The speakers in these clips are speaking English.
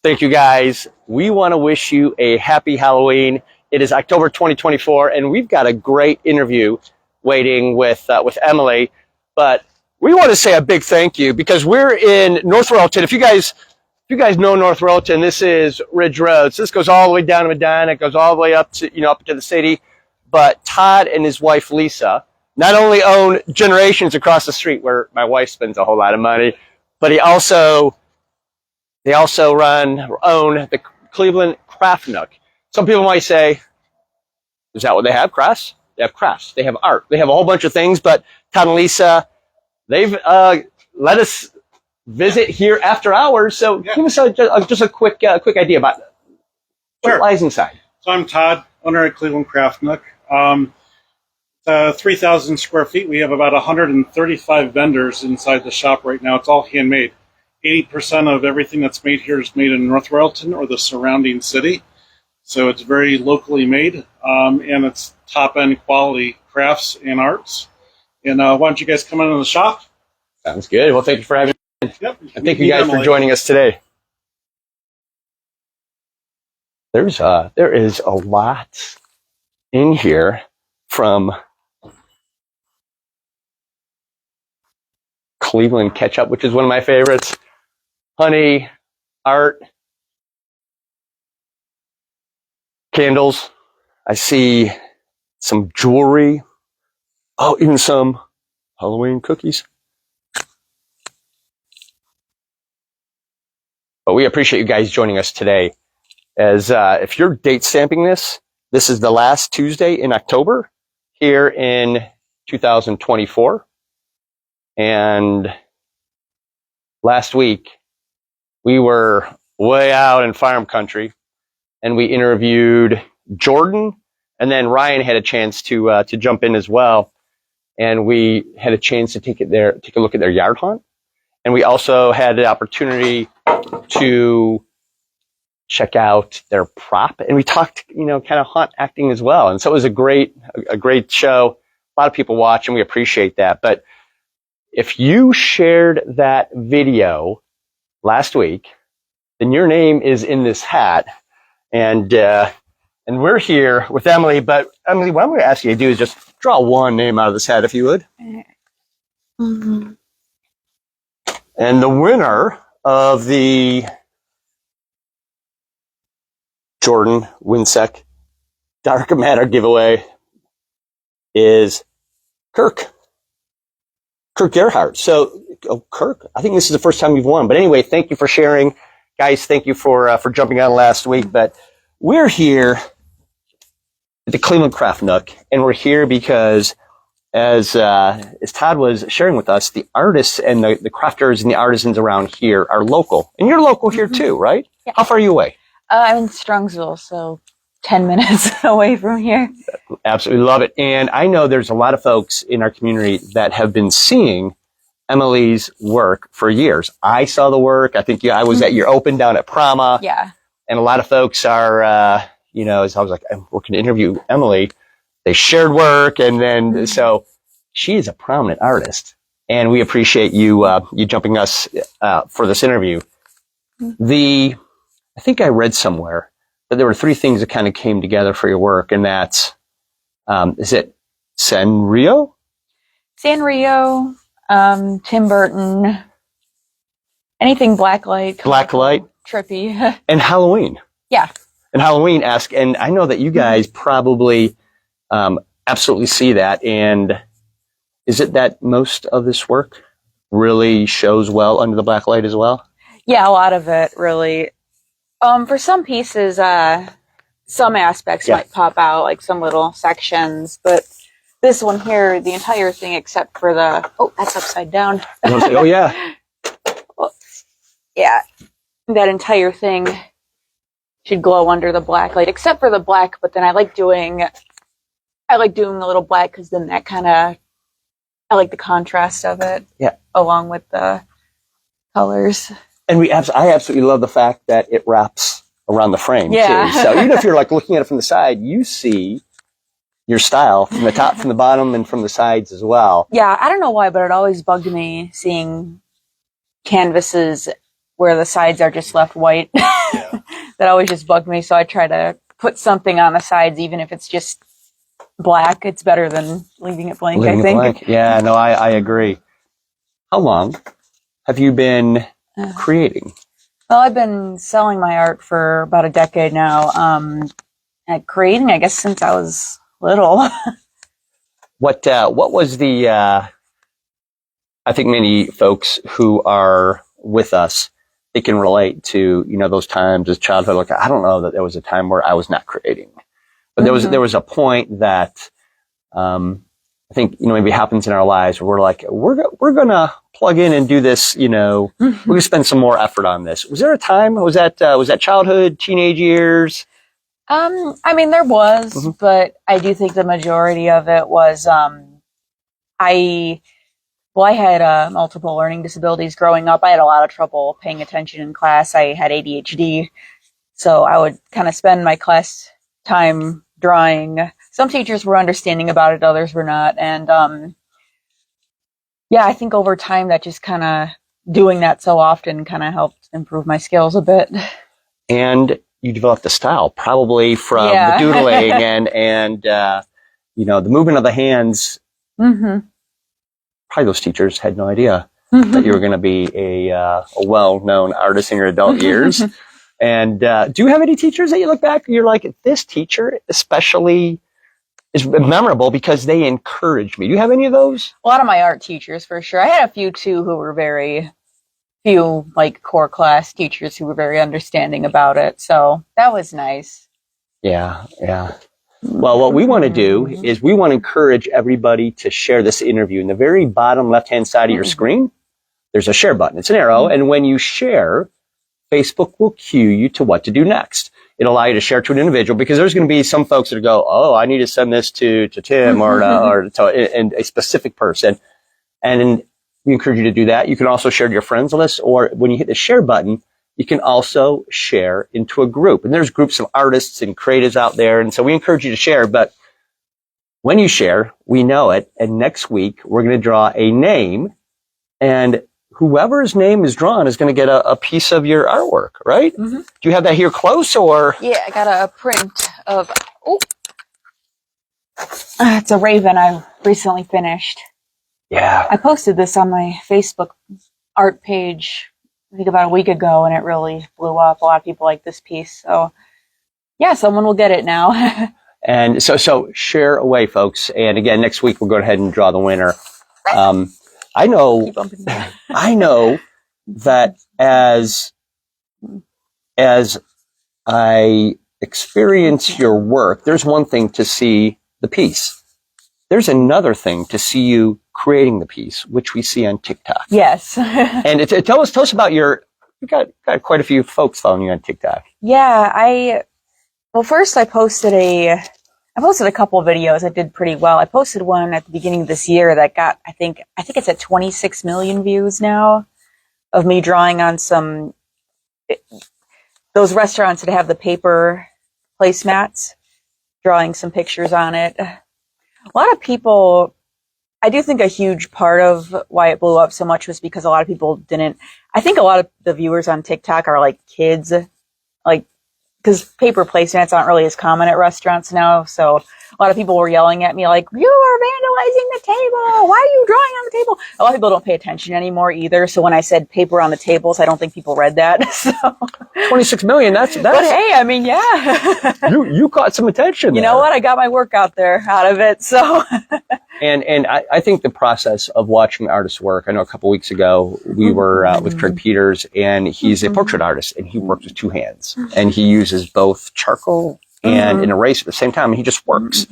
Thank you, guys. We want to wish you a happy Halloween. It is October 2024, and we've got a great interview waiting with Emily. But we want to say a big thank you because we're in North Royalton. If you guys know North Royalton, this is Ridge Road. So this goes all the way down to Medina. It goes all the way up to up to the city. But Todd and his wife Lisa not only own Generations across the street, where my wife spends a whole lot of money, but they also own the Cleveland Craft Nook. Some people might say, is that what they have? Crafts? They have crafts. They have art. They have a whole bunch of things. But Todd and Lisa, they've let us visit here after hours. So give us just a quick idea about what lies inside. So I'm Todd, owner at Cleveland Craft Nook. 3,000 square feet. We have about 135 vendors inside the shop right now. It's all handmade. 80% of everything that's made here is made in North Royalton or the surrounding city. So it's very locally made, and it's top-end quality crafts and arts. And why don't you guys come into the shop? Sounds good. Well, thank you for having me. Yep. And thank you guys for joining us today. There is a lot in here, from Cleveland ketchup, which is one of my favorites, honey, art, candles. I see some jewelry. Oh, even some Halloween cookies. But we appreciate you guys joining us today. As if you're date stamping this is the last Tuesday in October here in 2024. And last week we were way out in farm country, and we interviewed Jordan, and then Ryan had a chance to jump in as well, and we had a chance to take a look at their yard hunt, and we also had the opportunity to check out their prop, and we talked, kind of hunt acting as well, and so it was a great show. A lot of people watch, and we appreciate that. But if you shared that video last week, then your name is in this hat. And we're here with Emily. But Emily, what I'm going to ask you to do is just draw one name out of this hat, if you would. Mm-hmm. And the winner of the Jordan Winsec Dark Matter giveaway is Kirk Gerhardt. So, Kirk, I think this is the first time you've won. But anyway, thank you for sharing. Guys, thank you for jumping on last week. But we're here at the Cleveland Craft Nook, and we're here because, as Todd was sharing with us, the artists and the crafters and the artisans around here are local. And you're local here too, right? Yeah. How far are you away? I'm in Strongsville, so 10 minutes away from here. Absolutely love it. And I know there's a lot of folks in our community that have been seeing Emily's work for years. I saw the work. I think I was at your open down at Prama. Yeah. And a lot of folks are, as I was like, I'm working to interview Emily, they shared work. And then, so she is a prominent artist. And we appreciate you jumping us for this interview. I think I read somewhere that there were three things that kind of came together for your work. And that's, is it Sanrio? Sanrio, Tim Burton, anything blacklight. Blacklight. Trippy. And Halloween. Yeah. And Halloween-esque. And I know that you guys probably absolutely see that. And is it that most of this work really shows well under the blacklight as well? Yeah, a lot of it really. For some pieces, some aspects might pop out, like some little sections, but this one here, the entire thing except for that's upside down. Oh, yeah. Well, yeah, that entire thing should glow under the black light, except for the black, but then I like doing a little black because then that kind of, I like the contrast of it. Yeah. Along with the colors. And I absolutely love the fact that it wraps around the frame too. So even if you're like looking at it from the side, you see your style from the top, from the bottom, and from the sides as well. Yeah, I don't know why, but it always bugged me seeing canvases where the sides are just left white. that always just bugged me. So I try to put something on the sides, even if it's just black. It's better than leaving it blank, I think. Blank. Yeah, no, I agree. How long have you been creating? Well, I've been selling my art for about a decade now. And creating, I guess, since I was little. What was the, I think many folks who are with us, they can relate to, those times as childhood. Like, I don't know that there was a time where I was not creating, but there was a point that, I think, maybe happens in our lives where we're like, we're going to plug in and do this, we're going to spend some more effort on this. Was there a time, was that childhood, teenage years? I mean, there was, but I do think the majority of it was, I had multiple learning disabilities growing up. I had a lot of trouble paying attention in class. I had ADHD. So I would kind of spend my class time drawing. Some teachers were understanding about it, others were not. And, I think over time that just kind of doing that so often kind of helped improve my skills a bit. And you developed a style probably from the doodling and the movement of the hands. Probably those teachers had no idea that you were going to be a well-known artist in your adult years. And do you have any teachers that you look back and you're like, this teacher especially is memorable because they encouraged me? Do you have any of those? A lot of my art teachers, for sure. I had a few too who were few like core class teachers who were very understanding about it. So that was nice. Yeah. Well, what we want to do is we want to encourage everybody to share this interview. In the very bottom left-hand side of your screen, there's a share button. It's an arrow. And when you share, Facebook will cue you to what to do next. It'll allow you to share to an individual because there's going to be some folks that go, oh, I need to send this to Tim or to a specific person. And we encourage you to do that. You can also share to your friends list, or when you hit the share button, you can also share into a group. And there's groups of artists and creatives out there. And so we encourage you to share. But when you share, we know it. And next week, we're going to draw a name. And whoever's name is drawn is going to get a piece of your artwork, right? Do you have that here close or? Yeah, I got a print of, it's a raven I recently finished. Yeah. I posted this on my Facebook art page, I think about a week ago, and it really blew up. A lot of people like this piece. So yeah, someone will get it now. And so share away, folks. And again, next week, we'll go ahead and draw the winner. I know that as I experience your work, there's one thing to see the piece. There's another thing to see you creating the piece, which we see on TikTok. Yes. And tell us about you got quite a few folks following you on TikTok. Yeah, first I posted a couple of videos that did pretty well. I posted one at the beginning of this year that got, I think it's at 26 million views now, of me drawing on those restaurants that have the paper placemats, drawing some pictures on it. A lot of people, I do think a huge part of why it blew up so much was because a lot of people I think a lot of the viewers on TikTok are like kids, like, because paper placemats aren't really as common at restaurants now. So a lot of people were yelling at me like, you are vandalizing the table. Why are you drawing on the table? A lot of people don't pay attention anymore either. So when I said paper on the tables, I don't think people read that. So 26 million, that's but hey, I mean, yeah. you caught some attention. You know what? I got my work out of it. So And I think the process of watching artists work, I know a couple weeks ago we were with Craig Peters, and he's a portrait artist, and he works with two hands, and he uses both charcoal and an eraser at the same time, and he just works.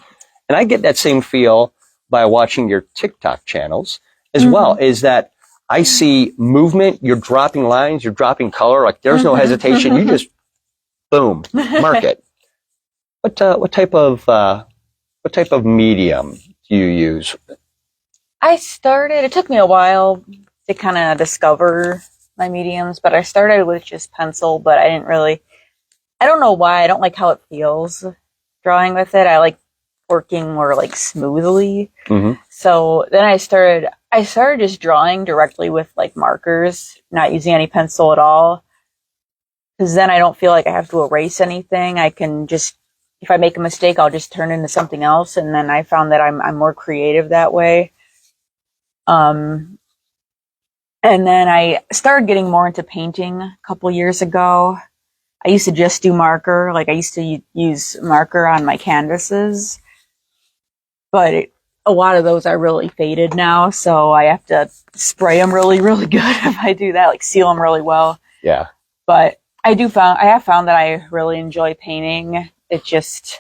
And I get that same feel by watching your TikTok channels as well, is that I see movement, you're dropping lines, you're dropping color, like there's no hesitation, you just, boom, mark it. What type of medium do you use? it took me a while to kind of discover my mediums, but I started with just pencil, but I don't know why. I don't like how it feels drawing with it. I like working more like smoothly. So then I started just drawing directly with like markers, not using any pencil at all. because then I don't feel like I have to erase anything. I can just, if I make a mistake, I'll just turn it into something else. And then I found that I'm more creative that way. And then I started getting more into painting a couple years ago. I used to just do marker. Like I used to use marker on my canvases, but a lot of those are really faded now. So I have to spray them really, really good if I do that, like seal them really well. Yeah. But I have found that I really enjoy painting. It just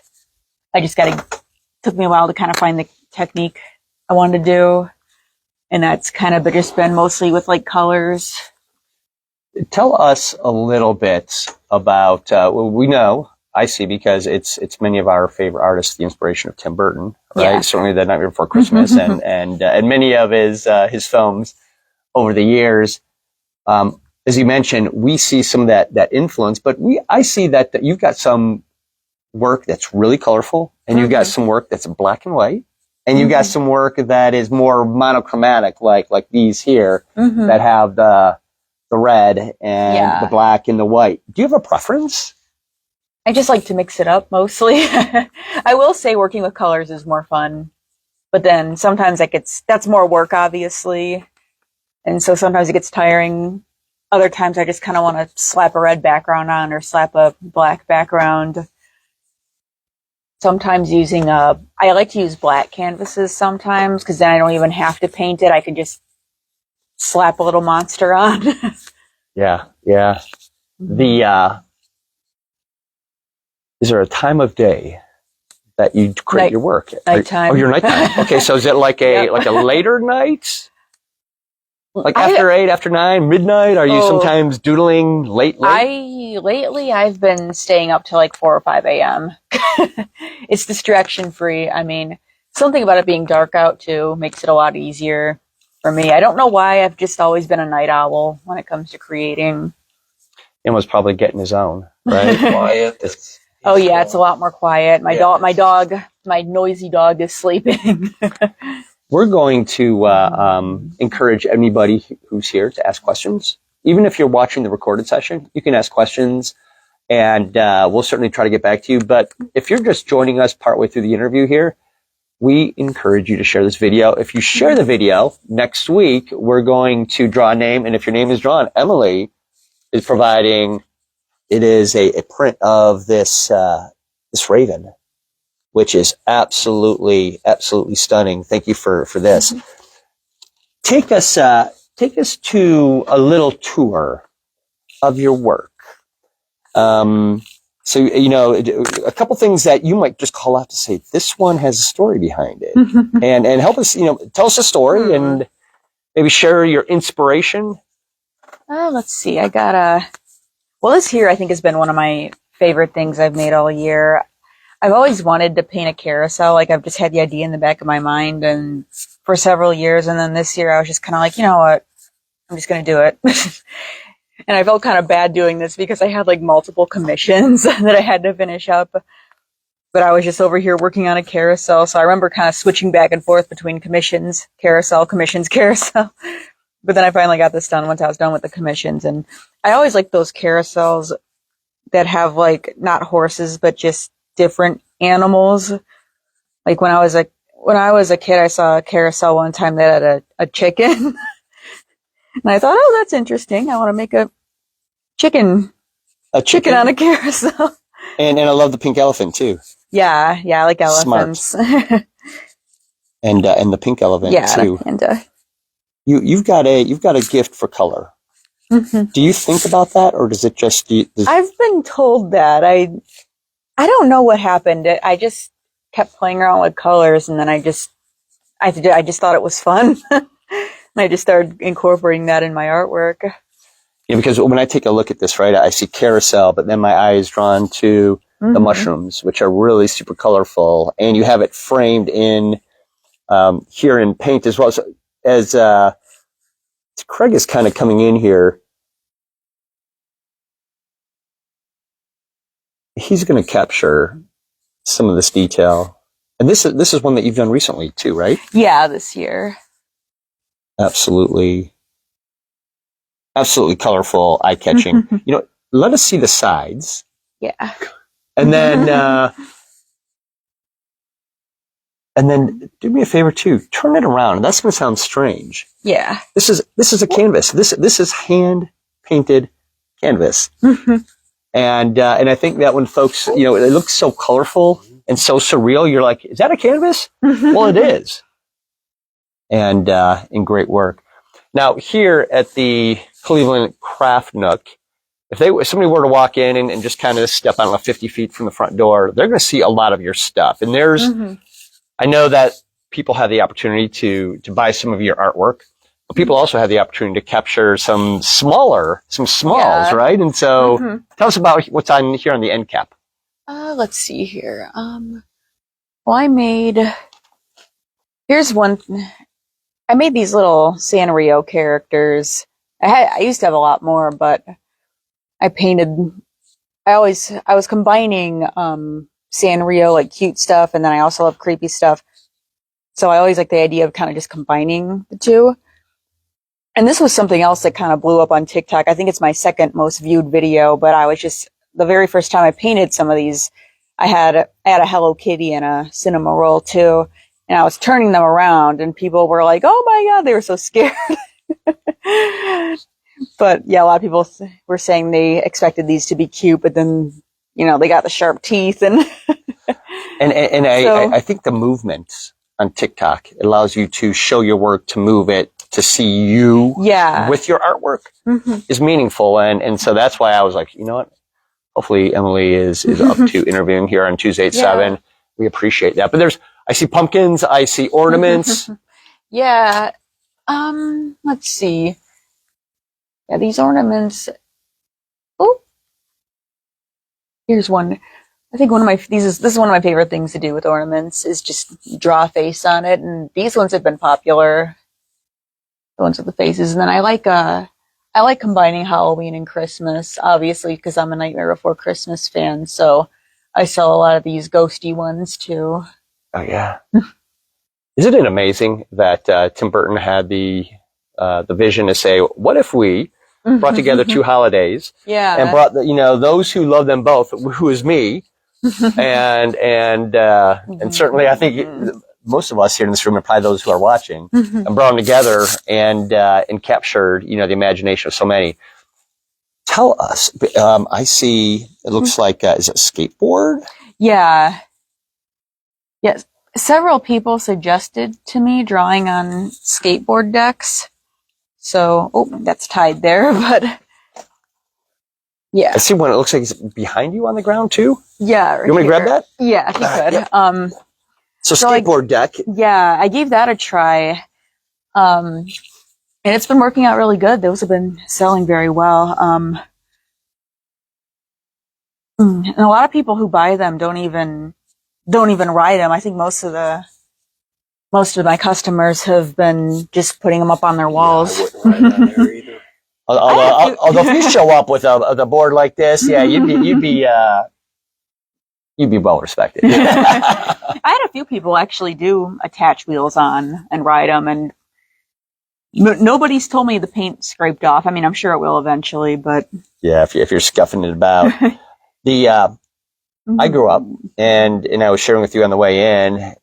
took me a while to kind of find the technique I wanted to do. And that's kind of just been mostly with like colors. Tell us a little bit about, we know, I see, because it's many of our favorite artists, the inspiration of Tim Burton, right? Yeah. Certainly The Nightmare Before Christmas and many of his films over the years. As you mentioned, we see some of that influence, but I see that you've got some work that's really colorful, and you've got some work that's black and white, and you've got some work that is more monochromatic, like these here, that have the red and the black and the white. Do you have a preference? I just like to mix it up mostly. I will say working with colors is more fun, but then sometimes that's more work, obviously. And so sometimes it gets tiring. Other times I just kind of want to slap a red background on or slap a black background. Sometimes I like to use black canvases sometimes, because then I don't even have to paint it. I can just slap a little monster on. Yeah. Is there a time of day that you create your work? Nighttime. Your nighttime. Okay, so is it like a later night? Like after 8, after 9, midnight? Are you sometimes doodling late? Lately I've been staying up till like 4 or 5 a.m. It's distraction free. I mean, something about it being dark out too makes it a lot easier for me. I don't know why. I've just always been a night owl when it comes to creating. It was probably getting his own, right? Quiet. It's a lot more quiet. My noisy dog is sleeping. We're going to encourage anybody who's here to ask questions. Even if you're watching the recorded session, you can ask questions, and we'll certainly try to get back to you. But if you're just joining us partway through the interview here, we encourage you to share this video. If you share the video, next week, we're going to draw a name. And if your name is drawn, Emily is providing, it is a print of this raven, which is absolutely stunning. Thank you for this. Take us to a little tour of your work. So, a couple things that you might just call out to say, this one has a story behind it, and help us, tell us a story and maybe share your inspiration. Let's see. This here I think has been one of my favorite things I've made all year. I've always wanted to paint a carousel. Like I've just had the idea in the back of my mind and for several years. And then this year I was just kind of like, you know what? I'm just going to do it. And I felt kind of bad doing this because I had like multiple commissions that I had to finish up. But I was just over here working on a carousel. So I remember kind of switching back and forth between commissions, carousel, commissions, carousel. But then I finally got this done once I was done with the commissions. And I always like those carousels that have like not horses, but just different animals. Like when I was a kid, I saw a carousel one time that had a chicken. And I thought, oh, that's interesting. I want to make a chicken on a carousel. And I love the pink elephant too. Yeah, I like elephants. And the pink elephant too. And you've got a gift for color. Do you think about that, or does it just? I've been told that. I don't know what happened. I just kept playing around with colors, and then I just thought it was fun. And I just started incorporating that in my artwork. Yeah, because when I take a look at this, right, I see carousel, but then my eye is drawn to the mushrooms, which are really super colorful, and you have it framed in here in paint as well. So as Craig is kind of coming in here, he's going to capture some of this detail. And this is one that you've done recently too, right? Yeah, this year. Absolutely colorful, eye-catching. let us see the sides. Yeah. And then, and then do me a favor too. Turn it around. That's going to sound strange. Yeah. This is a canvas. This is hand painted canvas. And I think that when folks, it looks so colorful and so surreal, you're like, is that a canvas? Well, it is. And great work. Now here at the Cleveland Craft Nook, if somebody were to walk in and just kind of step, I don't know, 50 feet from the front door, they're going to see a lot of your stuff. And there's, I know that people have the opportunity to buy some of your artwork, but people also have the opportunity to capture some smalls, right? And so tell us about what's on here on the end cap. Let's see here. Well, here's one. I made these little Sanrio characters. I used to have a lot more, but I was combining, Sanrio, like cute stuff, and then I also love creepy stuff. So I always like the idea of kind of just combining the two. And this was something else that kind of blew up on TikTok. I think it's my second most viewed video, but the very first time I painted some of these, I had a Hello Kitty and a cinema roll too. And I was turning them around and people were like, oh my God, they were so scared. But yeah, a lot of people were saying they expected these to be cute, but then, they got the sharp teeth and I think the movement on TikTok allows you to show your work, to move it, to see you with your artwork is meaningful. And so that's why I was like, you know what? Hopefully Emily is up to interviewing here on Tuesday at 7. We appreciate that. But I see pumpkins, I see ornaments. Yeah. Let's see. Yeah, these ornaments. Oh, here's one. I think this is one of my favorite things to do with ornaments is just draw a face on it. And these ones have been popular. The ones with the faces. And then I like combining Halloween and Christmas, obviously, because I'm a Nightmare Before Christmas fan. So I sell a lot of these ghosty ones too. Oh yeah. Isn't it amazing that Tim Burton had the vision to say, what if we brought together two holidays and brought those who love them both, who is me, and certainly I think most of us here in this room, and probably those who are watching, and brought them together and captured the imagination of so many. Tell us, I see it looks like is it a skateboard? Yeah. Yes. Several people suggested to me drawing on skateboard decks. So, that's tied there, but yeah. I see one. It looks like it's behind you on the ground too. Yeah. Right, you want me to grab that? Yeah, if you could. Yeah. So skateboard deck. Yeah, I gave that a try. And it's been working out really good. Those have been selling very well. And a lot of people who buy them don't even ride them. I think most of my customers have been just putting them up on their walls. Yeah, I wouldn't ride on there either. Although if you show up with a board like this, yeah, you'd be well respected. I had a few people actually do attach wheels on and ride them, and nobody's told me the paint scraped off. I mean, I'm sure it will eventually, but yeah, if you're scuffing it about. I grew up, and I was sharing with you on the way in.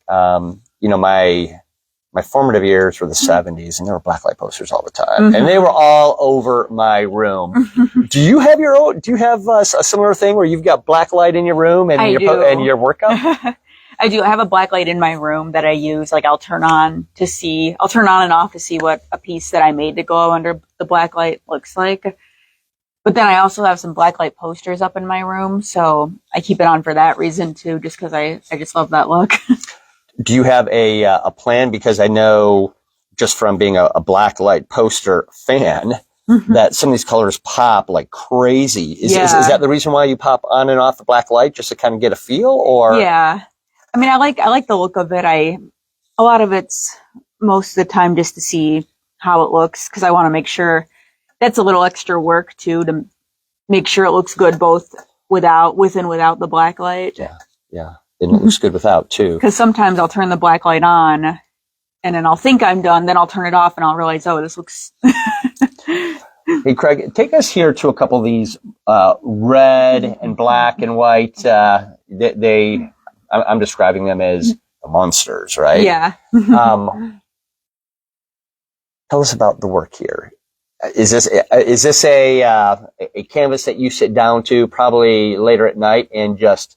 My formative years were the 70s, and there were blacklight posters all the time, and they were all over my room. Do you have a similar thing where you've got blacklight in your room and your workout? I do. I have a blacklight in my room that I use. Like I'll turn on and off to see what a piece that I made to go under the blacklight looks like. But then I also have some blacklight posters up in my room, so I keep it on for that reason too, just because I just love that look. Do you have a plan? Because I know just from being a blacklight poster fan that some of these colors pop like crazy. Is that the reason why you pop on and off the black light, just to kind of get a feel? Or yeah, I mean, I like the look of it. A lot of it's most of the time just to see how it looks, because I want to make sure. That's a little extra work too, to make sure it looks good both with and without the black light. Yeah. And it looks good without too. Because sometimes I'll turn the black light on and then I'll think I'm done, then I'll turn it off and I'll realize, this looks Hey, Craig, take us here to a couple of these red and black and white. I'm describing them as monsters, right? Yeah. Tell us about the work here. Is this a canvas that you sit down to probably later at night and just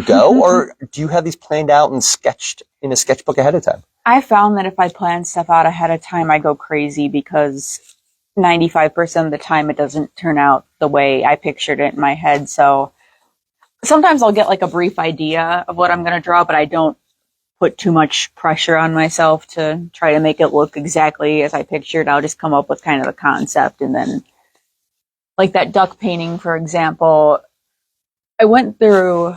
go, or do you have these planned out and sketched in a sketchbook ahead of time? I found that if I plan stuff out ahead of time, I go crazy because 95% of the time it doesn't turn out the way I pictured it in my head. So sometimes I'll get like a brief idea of what I'm going to draw, but I don't put too much pressure on myself to try to make it look exactly as I pictured. I'll just come up with kind of the concept. And then like that duck painting, for example, I went through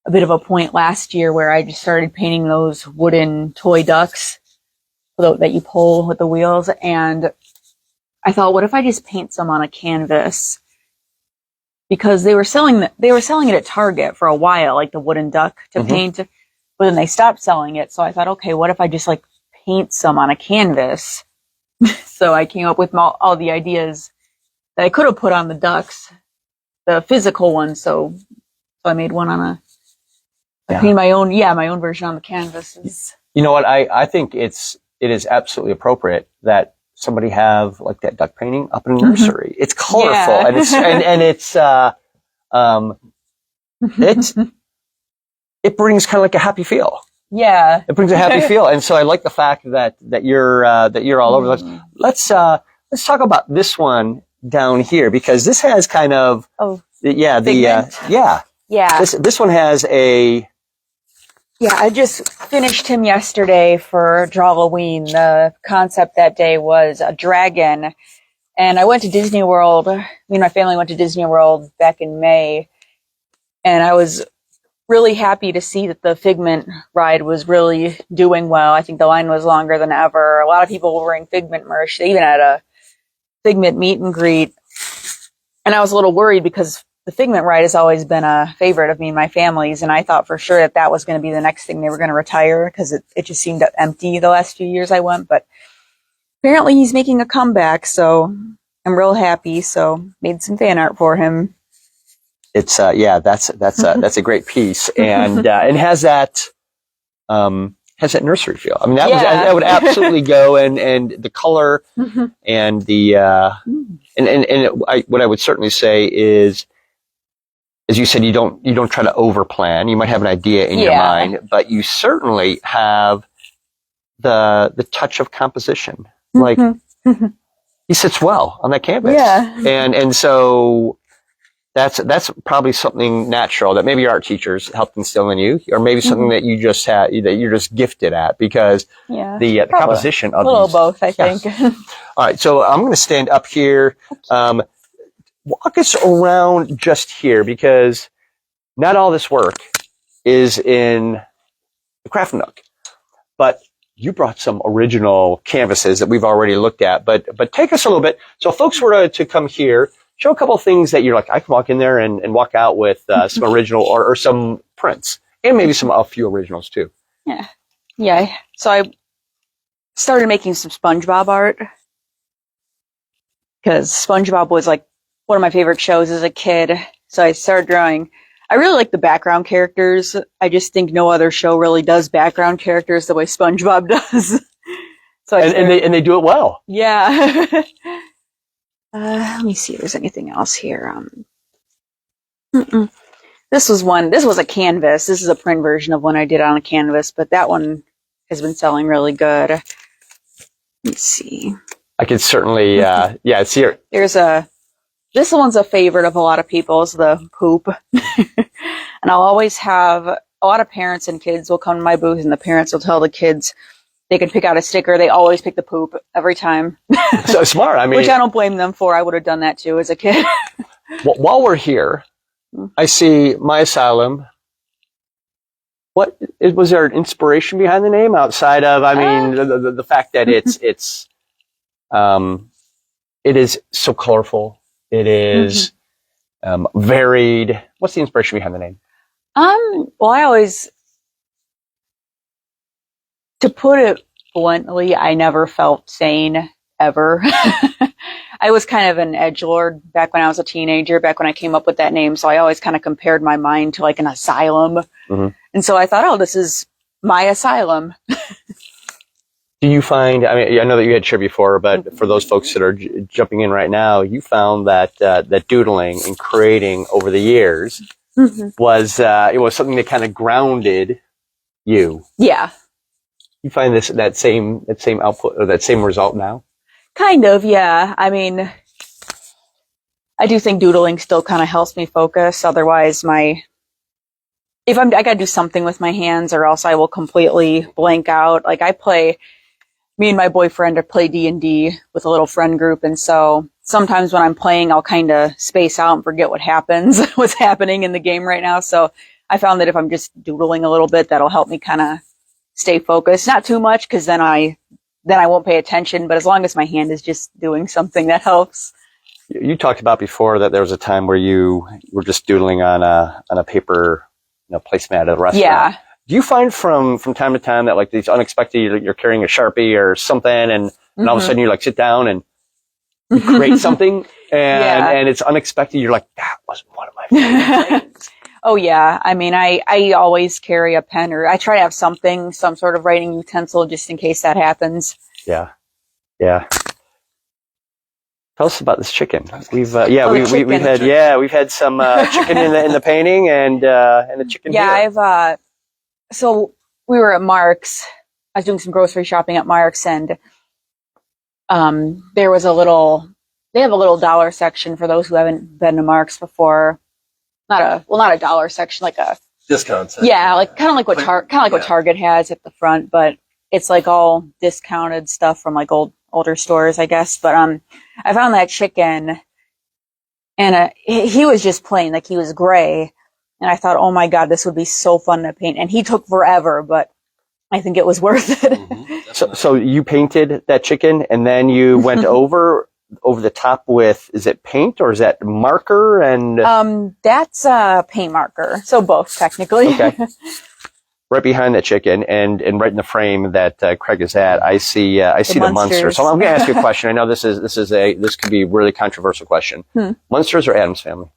a bit of a point last year where I just started painting those wooden toy ducks that you pull with the wheels. And I thought, what if I just paint some on a canvas? Because they were selling it at Target for a while, like the wooden duck to paint, but then they stopped selling it. So I thought, okay, what if I just like paint some on a canvas? So I came up with all the ideas that I could have put on the ducks, the physical ones. So I made one on I painted my own version on the canvases. You know what? I think it is absolutely appropriate that somebody have like that duck painting up in a nursery. It's colorful and it brings kind of like a happy feel. Yeah. It brings a happy feel. And so I like the fact that you're all over this. Let's talk about this one down here, because this has kind of, this one has a, I just finished him yesterday for Drawloween. The concept that day was a dragon. And I went to Disney World. Me and my family went to Disney World back in May. And I was really happy to see that the Figment ride was really doing well. I think the line was longer than ever. A lot of people were wearing Figment merch. They even had a Figment meet and greet. And I was a little worried because the Figment ride has always been a favorite of me and my family's, and I thought for sure that was going to be the next thing they were going to retire because it just seemed empty the last few years I went. But apparently he's making a comeback, so I'm real happy. So made some fan art for him. It's that's a great piece, and has that nursery feel. I mean, that would absolutely go, and the color and the what I would certainly say is, as you said, you don't try to over plan. You might have an idea in your mind, but you certainly have the touch of composition. Like he sits well on that canvas, and so that's probably something natural that maybe your art teachers helped instill in you, or maybe something that you just had, that you're just gifted at, because the composition of a little both, I think. All right, so I'm going to stand up here. Walk us around just here, because not all this work is in the craft nook, but you brought some original canvases that we've already looked at. But take us a little bit. So if folks were to come here, show a couple of things that you're like, I can walk in there and walk out with some original or some prints, and maybe a few originals too. Yeah. So I started making some SpongeBob art because SpongeBob was like one of my favorite shows as a kid. So I started drawing. I really like the background characters. I just think no other show really does background characters the way SpongeBob does. So and they do it well. Yeah. Let me see if there's anything else here. This was a canvas. This is a print version of one I did on a canvas, but that one has been selling really good. Let's see. I could certainly, it's here. This one's a favorite of a lot of people's, the poop. And I'll always have a lot of parents and kids will come to my booth, and the parents will tell the kids they can pick out a sticker. They always pick the poop every time. So smart. I mean, which I don't blame them for. I would have done that too as a kid. While we're here, I see My Asylum. What was there an inspiration behind the name outside of? I mean, the fact that it is so colorful. It is varied. What's the inspiration behind the name? Well, to put it bluntly, I never felt sane ever. I was kind of an edgelord back when I was a teenager, back when I came up with that name. So I always kind of compared my mind to like an asylum. Mm-hmm. And so I thought, oh, this is my asylum. Do you find, I mean, I know that you had shared before, but for those folks that are jumping in right now, you found that that doodling and creating over the years was it was something that kind of grounded you. Yeah. You find that same output or that same result now? Kind of, yeah. I mean, I do think doodling still kind of helps me focus. Otherwise, I gotta do something with my hands or else I will completely blank out. Like me and my boyfriend play D&D with a little friend group. And so sometimes when I'm playing, I'll kind of space out and forget what's happening in the game right now. So I found that if I'm just doodling a little bit, that'll help me kind of stay focused. Not too much, because then I won't pay attention. But as long as my hand is just doing something, that helps. You talked about before that there was a time where you were just doodling on a paper, placemat at a restaurant. Yeah. Do you find from time to time that like these unexpected, you're carrying a Sharpie or something, and all of a sudden you like sit down and you create something, and it's unexpected. You're like, that was one of my favorite things. Oh yeah. I mean, I always carry a pen, or I try to have some sort of writing utensil just in case that happens. Yeah. Yeah. Tell us about this chicken. We've chicken. we've had some chicken in the painting and the chicken. Yeah, here. So we were at Mark's. I was doing some grocery shopping at Mark's, and there was they have a little dollar section for those who haven't been to Mark's before. Not a dollar section, like a discount section. Yeah, like kind of like what Target has at the front, but it's like all discounted stuff from like older stores, I guess. But I found that chicken, and he was just plain, like he was gray, and I thought, oh my god, this would be so fun to paint. And he took forever, but I think it was worth it. Mm-hmm. So you painted that chicken, and then you went over the top with, is it paint or is that marker? And that's paint marker, so both technically. Okay. Right behind the chicken and right in the frame that Craig is at, I see the Munsters. So I'm going to ask you a question. I know this could be a really controversial question. Munsters or Addams Family?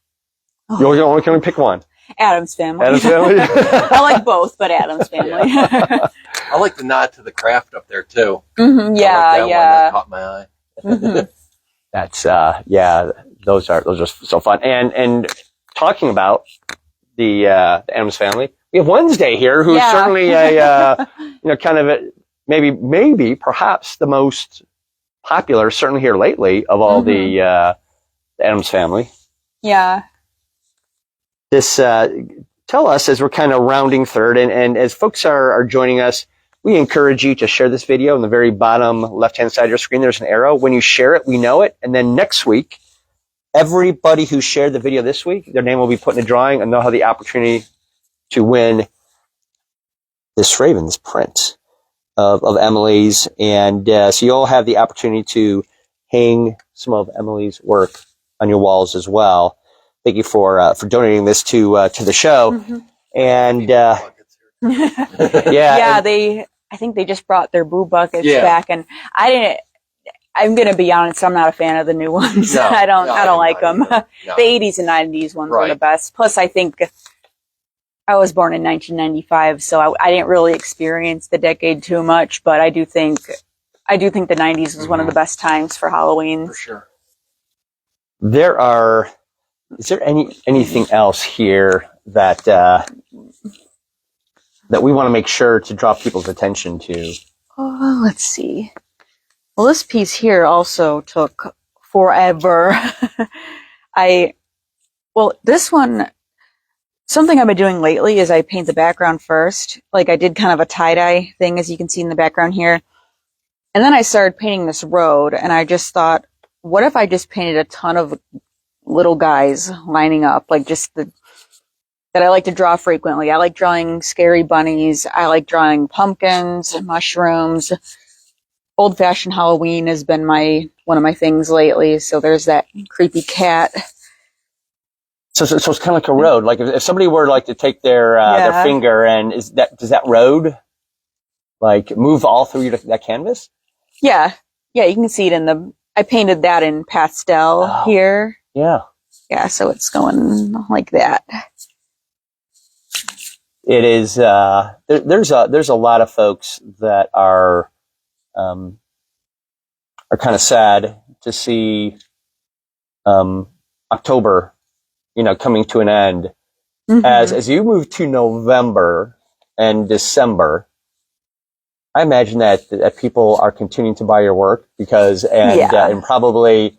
Oh. You only can pick one. Addams Family. Addams Family. I like both, but Addams Family. Yeah. I like the nod to the craft up there too. Mm-hmm, yeah, I like that one. That caught my eye. Mm-hmm. That's those are so fun. And talking about the Addams Family, we have Wednesday here, who's certainly kind of maybe perhaps the most popular, certainly here lately, of all the Addams Family. Yeah. This tell us, as we're kind of rounding third, and as folks are joining us, we encourage you to share this video. In the very bottom left-hand side of your screen, there's an arrow. When you share it, we know it. And then next week, everybody who shared the video this week, their name will be put in a drawing, and they'll have the opportunity to win this Ravens print of Emily's. And so you'll have the opportunity to hang some of Emily's work on your walls as well. Thank you for donating this to the show. Mm-hmm. And I think they just brought their boo buckets back, and I'm going to be honest, I'm not a fan of the new ones. No, I don't like them. No. The 80s and 90s ones were the best. Plus, I think I was born in 1995, so I didn't really experience the decade too much, but I do think the 90s was one of the best times for Halloween. For sure. Is there anything else here that we want to make sure to draw people's attention to? Oh, let's see. Well, this piece here also took forever. This one, something I've been doing lately is I paint the background first. Like I did kind of a tie-dye thing, as you can see in the background here. And then I started painting this road, and I just thought, what if I just painted a ton of little guys lining up, like just that I like to draw frequently. I like drawing scary bunnies. I like drawing pumpkins, mushrooms. Old-fashioned Halloween has been one of my things lately. So there's that creepy cat. So it's kind of like a road. Like if somebody were like to take their finger, and does that road like move all through that canvas? Yeah, you can see it in I painted that in pastel here. Yeah. Yeah, so it's going like that. It is. There's a lot of folks that are kind of sad to see October, coming to an end. Mm-hmm. As you move to November and December, I imagine that people are continuing to buy your work and probably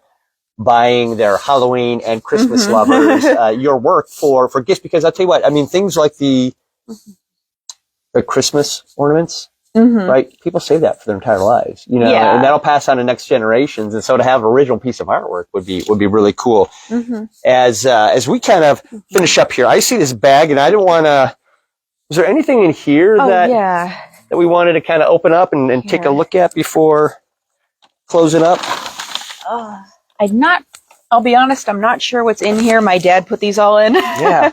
buying their Halloween and Christmas lovers your work for gifts. Because I'll tell you what, I mean, things like the Christmas ornaments, right? People save that for their entire lives, and that'll pass on to next generations. And so to have an original piece of artwork would be really cool. As we kind of finish up here, I see this bag, and I didn't want to. Was there anything in here that we wanted to kind of open up and take a look at before closing up? I'll be honest, I'm not sure what's in here. My dad put these all in. Yeah.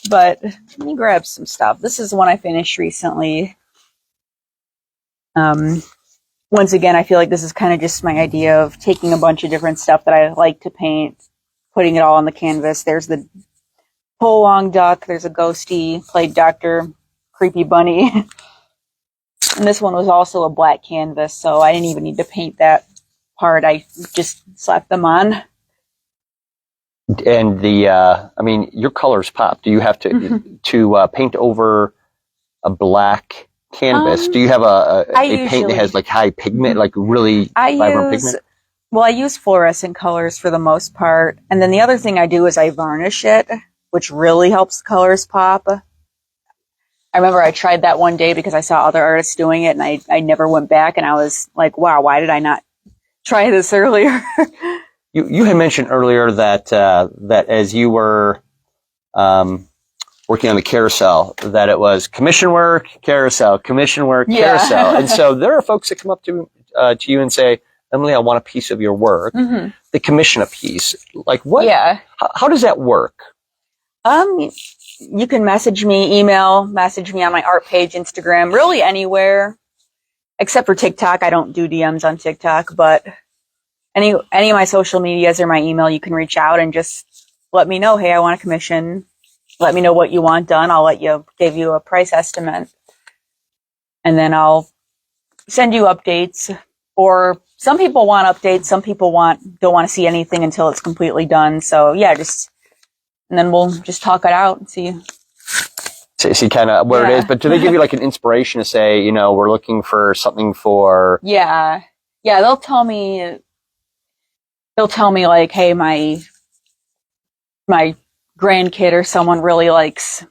But let me grab some stuff. This is one I finished recently. Once again, I feel like this is kind of just my idea of taking a bunch of different stuff that I like to paint, putting it all on the canvas. There's the whole long duck. There's a ghosty, played Dr. Creepy Bunny. And this one was also a black canvas, so I didn't even need to paint that part. I just slapped them on. And your colors pop. Do you have to paint over a black canvas? Do you have a paint that has like high pigment, like really vibrant pigment? Well, I use fluorescent colors for the most part. And then the other thing I do is I varnish it, which really helps the colors pop. I remember I tried that one day because I saw other artists doing it, and I never went back, and I was like, wow, why did I not try this earlier? You had mentioned earlier that as you were working on the carousel, that it was commission work, carousel, carousel. And so there are folks that come up to you and say, Emily, I want a piece of your work. They commission a piece. Like what? Yeah. How does that work? You can message me on my art page, Instagram, really anywhere, except for TikTok. I don't do DMs on TikTok, but any of my social medias or my email, you can reach out and just let me know, hey, I want a commission. Let me know what you want done. I'll give you a price estimate. And then I'll send you updates. Or some people want updates. Some people don't want to see anything until it's completely done. So yeah, and then we'll just talk it out and see kind of where it is. But do they give you like an inspiration to say, we're looking for something for? Yeah. They'll tell me like, hey, my grandkid or someone really likes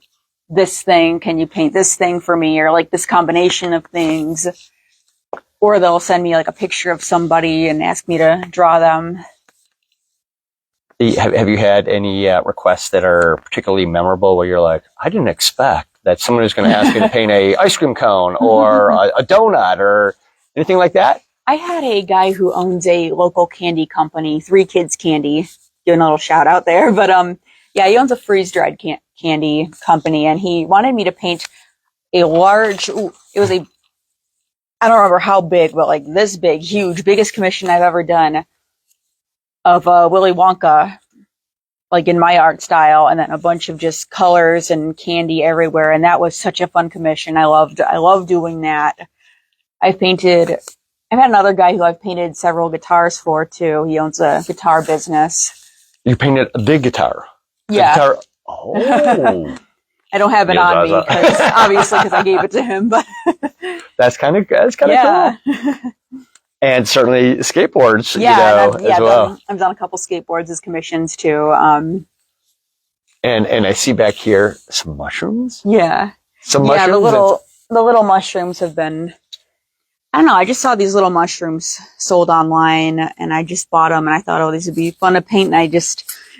this thing. Can you paint this thing for me? Or like this combination of things. Or they'll send me like a picture of somebody and ask me to draw them. Have you had any requests that are particularly memorable where you're like, I didn't expect that someone was going to ask me to paint a ice cream cone or a donut or anything like that? I had a guy who owns a local candy company, 3 Kids Candy, giving a little shout out there. But he owns a freeze-dried candy company, and he wanted me to paint a large, I don't remember how big, but like this big, huge, biggest commission I've ever done of Willy Wonka, like in my art style, and then a bunch of just colors and candy everywhere. And that was such a fun commission. I love doing that. I've had another guy who I've painted several guitars for too. He owns a guitar business. You painted a big guitar? Yeah. Guitar. Oh. I don't have it on me, obviously, because I gave it to him, but. That's kind of cool. And certainly skateboards, as well. I've done a couple skateboards as commissions too. And I see back here some mushrooms. Yeah. Some mushrooms. Yeah, the little mushrooms have been. I don't know. I just saw these little mushrooms sold online, and I just bought them, and I thought, these would be fun to paint. And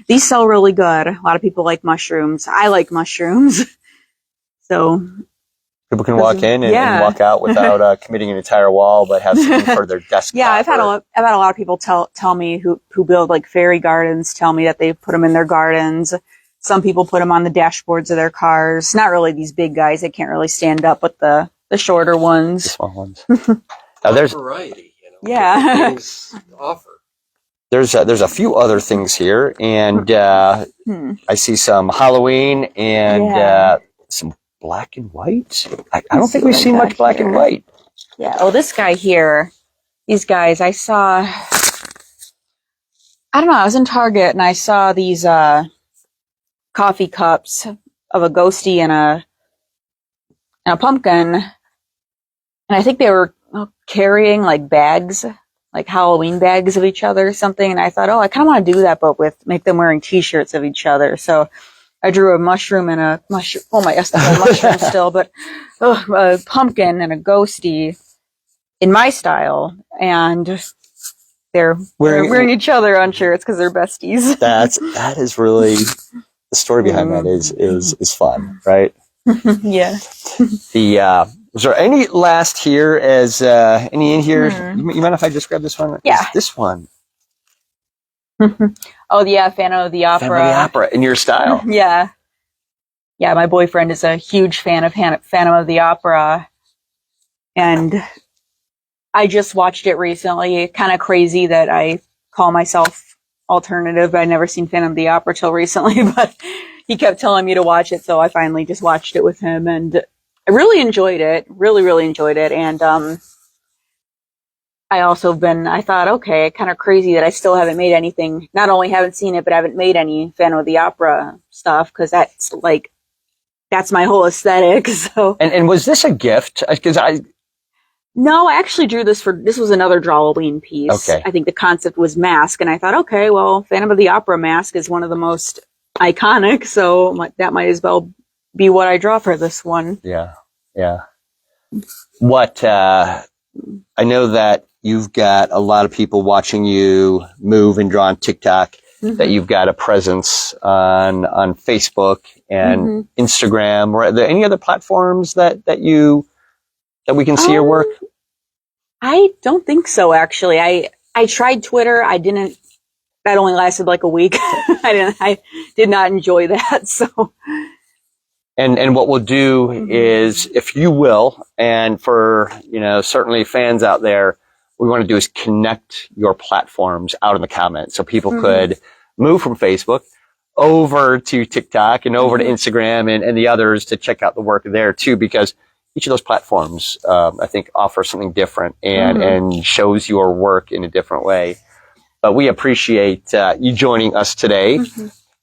these sell really good. A lot of people like mushrooms. I like mushrooms, so. People can walk in and walk out without committing an entire wall, but have something for their desktop. Yeah, I've had a lot of people tell me who build like fairy gardens, tell me that they put them in their gardens. Some people put them on the dashboards of their cars. Not really these big guys; they can't really stand up, but the shorter ones, the small ones. Now there's variety, Yeah. things to offer. there's a few other things here, and I see some Halloween and some black and white. I don't think we've seen much black and white. Yeah. Oh, this guy here. These guys, I saw. I don't know. I was in Target and I saw these coffee cups of a ghosty and a pumpkin, and I think they were carrying like bags, like Halloween bags of each other or something. And I thought, oh, I kind of want to do that, but make them wearing T-shirts of each other. So I drew a mushroom and a mushroom. Oh my gosh, the whole mushroom still, but a pumpkin and a ghosty in my style, and they're wearing each other on shirts because they're besties. That is really the story behind that is fun, right? Yeah. Was there any last here as any in here? You mind if I just grab this one? Yeah. This one. Oh yeah, Phantom of the Opera. Phantom of the Opera in your style. Yeah. Yeah, my boyfriend is a huge fan of Phantom of the Opera, and I just watched it recently. Kind of crazy that I call myself alternative. I'd never seen Phantom of the Opera till recently, but he kept telling me to watch it, so I finally just watched it with him, and I really enjoyed it. Really, really enjoyed it. And I thought, okay, kind of crazy that I still haven't made anything. Not only haven't seen it, but haven't made any Phantom of the Opera stuff, because that's my whole aesthetic. So. And was this a gift? Because No, I actually drew this was another Drawing piece. Okay. I think the concept was mask, and I thought, okay, well, Phantom of the Opera mask is one of the most iconic, so that might as well be what I draw for this one. Yeah. What I know that you've got a lot of people watching you move and draw on TikTok. That you've got a presence on Facebook and Instagram. Or are there any other platforms that we can see your work? I don't think so, actually. I tried Twitter. That only lasted like a week. I did not enjoy that. So. And what we'll do is, if you will, and for, certainly fans out there, what we want to do is connect your platforms out in the comments so people could move from Facebook over to TikTok and over to Instagram and the others to check out the work there too, because each of those platforms, I think, offers something different and shows your work in a different way. But we appreciate you joining us today.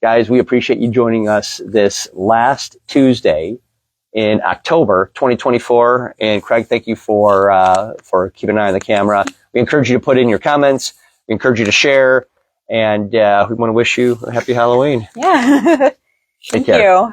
Guys, we appreciate you joining us this last Tuesday in October 2024. And Craig, thank you for keeping an eye on the camera. We encourage you to put in your comments. We encourage you to share. And we want to wish you a happy Halloween. Yeah. Take care. Thank you.